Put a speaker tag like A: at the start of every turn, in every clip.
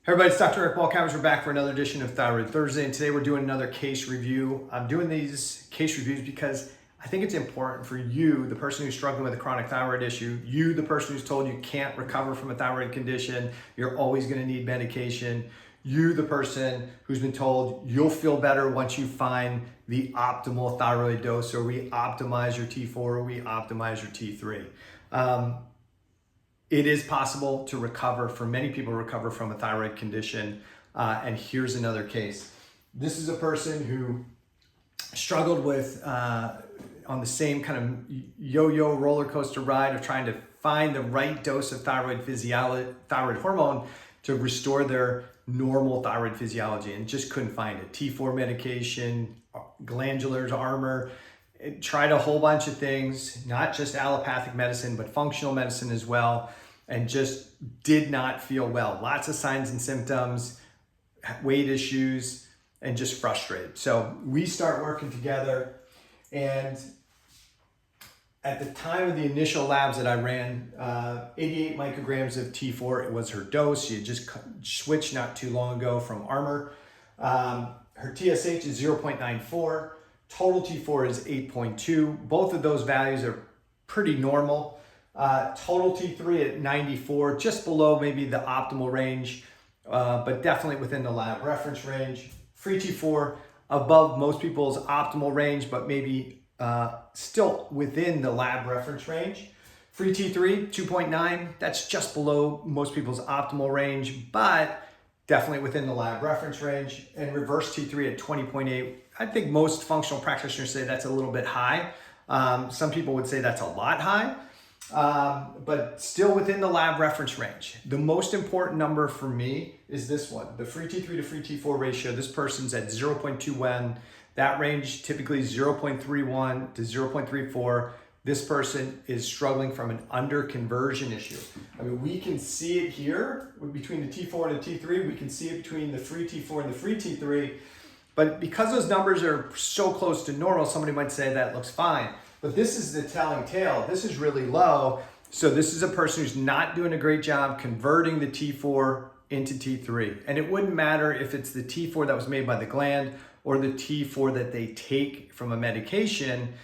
A: Hey everybody, it's Dr. Eric Balcammers. We're back for another edition of Thyroid Thursday, and today we're doing another case review. I'm doing these case reviews because I think it's important for you, the person who's struggling with a chronic thyroid issue, you, the person who's told you can't recover from a thyroid condition, you're always going to need medication, you, the person who's been told you'll feel better once you find the optimal thyroid dose, or we optimize your T4, or we optimize your T3. It is possible to recover, for many people recover from a thyroid condition. And here's another case. This is a person who struggled with, on the same kind of yo-yo roller coaster ride of trying to find the right dose of thyroid hormone to restore their normal thyroid physiology, and just couldn't find it. T4 medication, glandulars, armor, tried a whole bunch of things, not just allopathic medicine, but functional medicine as well, and just did not feel well. Lots of signs and symptoms, weight issues, and just frustrated. So we start working together, and at the time of the initial labs that I ran, 88 micrograms of T4, it was her dose. She had just switched not too long ago from Armor. Her TSH is 0.94. Total T4 is 8.2. Both of those values are pretty normal. Total T3 at 94, just below maybe the optimal range, but definitely within the lab reference range. Free T4 above most people's optimal range, but maybe still within the lab reference range. Free T3, 2.9, that's just below most people's optimal range, but definitely within the lab reference range. And reverse T3 at 20.8. I think most functional practitioners say that's a little bit high. Some people would say that's a lot high, but still within the lab reference range. The most important number for me is this one, the free T3 to free T4 ratio. This person's at 0.21. That range typically 0.31 to 0.34. This person is struggling from an under-conversion issue. I mean, we can see it here between the T4 and the T3. We can see it between the free T4 and the free T3. But because those numbers are so close to normal, somebody might say that looks fine. But this is the telling tale. This is really low. So this is a person who's not doing a great job converting the T4 into T3. And it wouldn't matter if it's the T4 that was made by the gland or the T4 that they take from a medication.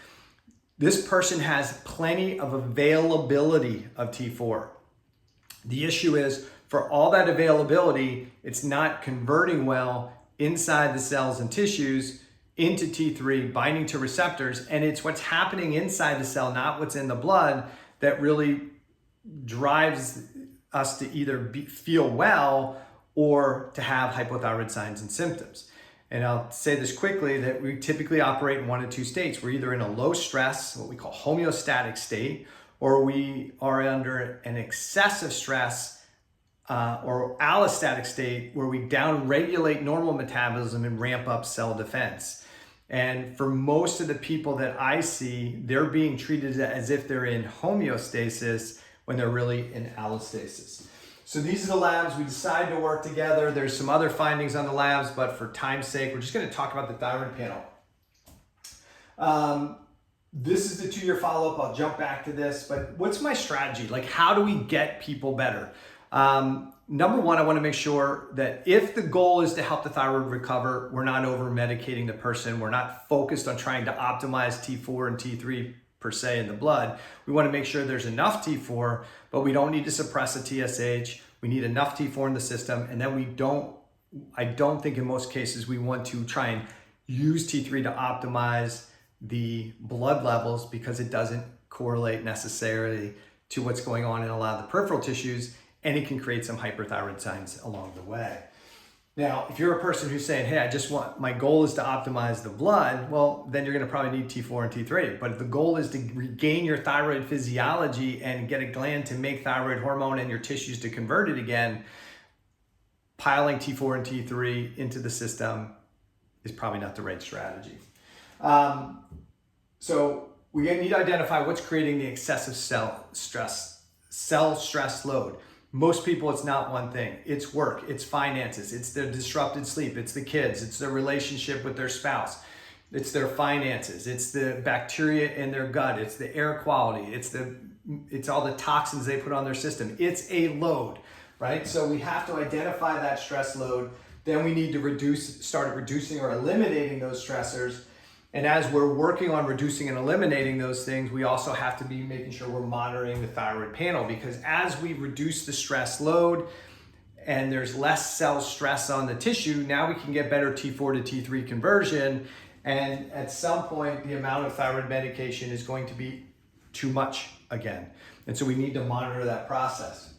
A: This person has plenty of availability of T4. The issue is, for all that availability, it's not converting well inside the cells and tissues into T3, binding to receptors, and it's what's happening inside the cell, not what's in the blood, that really drives us to either feel well or to have hypothyroid signs and symptoms. And I'll say this quickly, that we typically operate in one of two states. We're either in a low stress, what we call homeostatic state, or we are under an excessive stress or allostatic state, where we downregulate normal metabolism and ramp up cell defense. And for most of the people that I see, they're being treated as if they're in homeostasis when they're really in allostasis. So these are the labs. We decided to work together. There's some other findings on the labs, but for time's sake, we're just going to talk about the thyroid panel. This is the 2-year follow-up. I'll jump back to this, but what's my strategy? Like, how do we get people better? Number one, I want to make sure that if the goal is to help the thyroid recover, we're not over-medicating the person. We're not focused on trying to optimize T4 and T3 per se in the blood. We want to make sure there's enough T4, but we don't need to suppress a TSH. We need enough T4 in the system, and then I don't think in most cases we want to try and use T3 to optimize the blood levels, because it doesn't correlate necessarily to what's going on in a lot of the peripheral tissues, and it can create some hyperthyroid signs along the way. Now, if you're a person who's saying, hey, my goal is to optimize the blood, well, then you're gonna probably need T4 and T3. But if the goal is to regain your thyroid physiology and get a gland to make thyroid hormone and your tissues to convert it again, piling T4 and T3 into the system is probably not the right strategy. So we need to identify what's creating the excessive cell stress load. Most people, it's not one thing. It's work, it's finances, it's their disrupted sleep, it's the kids, it's their relationship with their spouse, it's their finances, it's the bacteria in their gut, it's the air quality, it's all the toxins they put on their system. It's a load. right? So we have to identify that stress load. Then we need to start reducing or eliminating those stressors. And as we're working on reducing and eliminating those things, we also have to be making sure we're monitoring the thyroid panel, because as we reduce the stress load and there's less cell stress on the tissue, now we can get better T4 to T3 conversion. And at some point, the amount of thyroid medication is going to be too much again. And so we need to monitor that process.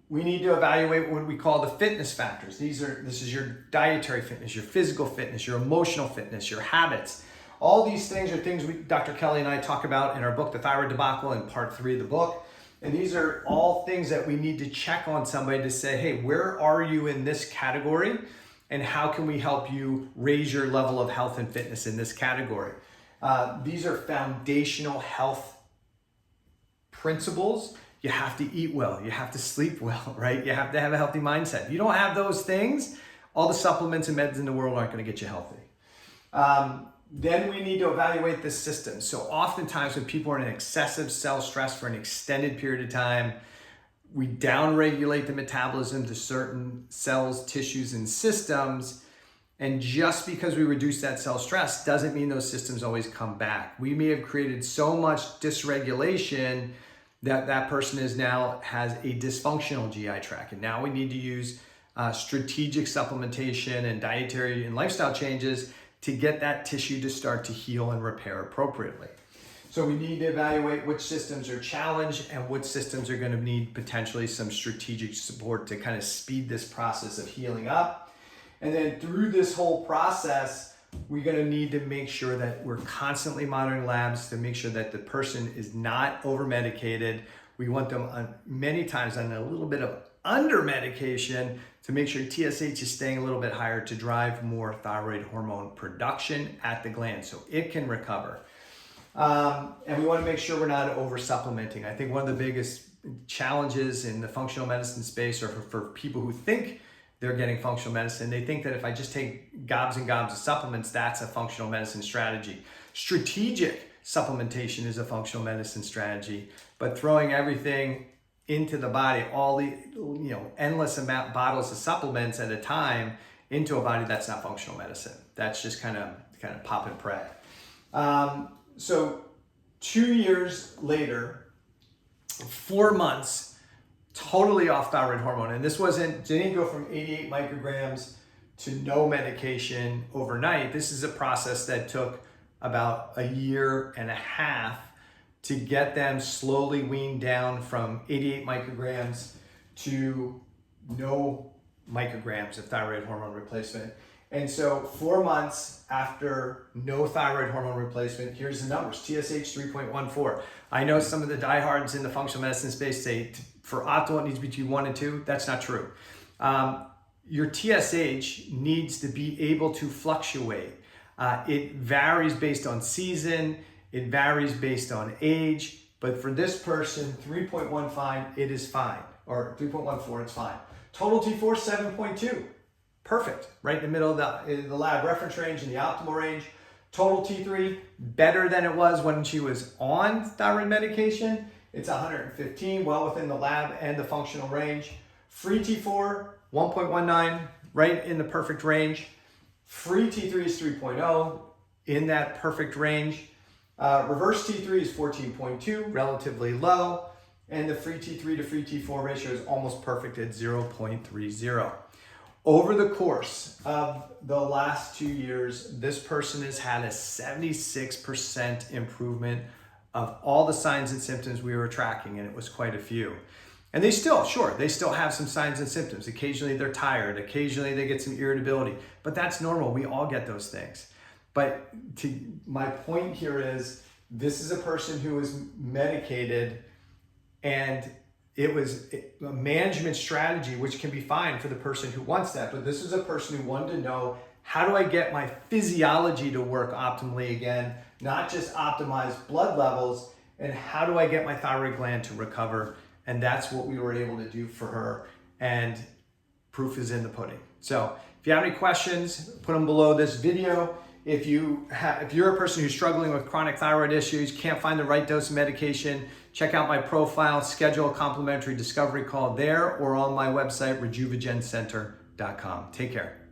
A: We need to evaluate what we call the fitness factors. This is your dietary fitness, your physical fitness, your emotional fitness, your habits. All these things are things Dr. Kelly and I talk about in our book, The Thyroid Debacle, in part 3 of the book. And these are all things that we need to check on somebody to say, hey, where are you in this category? And how can we help you raise your level of health and fitness in this category? These are foundational health principles. You have to eat well, you have to sleep well, right? You have to have a healthy mindset. If you don't have those things, all the supplements and meds in the world aren't going to get you healthy. Then we need to evaluate the system. So oftentimes when people are in excessive cell stress for an extended period of time, we downregulate the metabolism to certain cells, tissues, and systems. And just because we reduce that cell stress doesn't mean those systems always come back. We may have created so much dysregulation that person has a dysfunctional GI tract. And now we need to use strategic supplementation and dietary and lifestyle changes to get that tissue to start to heal and repair appropriately. So we need to evaluate which systems are challenged and which systems are going to need potentially some strategic support to kind of speed this process of healing up. And then through this whole process, we're going to need to make sure that we're constantly monitoring labs to make sure that the person is not over-medicated. We want them many times on a little bit of under-medication to make sure TSH is staying a little bit higher to drive more thyroid hormone production at the gland so it can recover. And we want to make sure we're not over-supplementing. I think one of the biggest challenges in the functional medicine space, or for people who think they're getting functional medicine, they think that if I just take gobs and gobs of supplements, that's a functional medicine strategy. Strategic supplementation is a functional medicine strategy, but throwing everything into the body, all the endless amount bottles of supplements at a time into a body, that's not functional medicine. That's just kind of pop and pray. So 2 years later, 4 months, totally off thyroid hormone. And this didn't go from 88 micrograms to no medication overnight. This is a process that took about 1.5 years to get them slowly weaned down from 88 micrograms to no micrograms of thyroid hormone replacement. And so 4 months after no thyroid hormone replacement, here's the numbers: TSH 3.14. I know some of the diehards in the functional medicine space say for optimal it needs to be between 1 and 2. That's not true. Your TSH needs to be able to fluctuate. It varies based on season, it varies based on age, but for this person, 3.15, it is fine, or 3.14, it's fine. Total T4, 7.2. Perfect, right in the middle of the lab reference range and the optimal range. Total T3, better than it was when she was on thyroid medication. It's 115, well within the lab and the functional range. Free T4, 1.19, right in the perfect range. Free T3 is 3.0, in that perfect range. Reverse T3 is 14.2, relatively low. And the free T3 to free T4 ratio is almost perfect at 0.30. Over the course of the last 2 years, this person has had a 76% improvement of all the signs and symptoms we were tracking, and it was quite a few. And they still have some signs and symptoms. Occasionally they're tired, occasionally they get some irritability, but that's normal. We all get those things. But my point here is, this is a person who was medicated, and it was a management strategy, which can be fine for the person who wants that. But this is a person who wanted to know, how do I get my physiology to work optimally again, not just optimize blood levels, and how do I get my thyroid gland to recover? And that's what we were able to do for her. And proof is in the pudding. So if you have any questions, put them below this video. If you're a person who's struggling with chronic thyroid issues, can't find the right dose of medication, check out my profile, schedule a complimentary discovery call there or on my website, rejuvagencenter.com. Take care.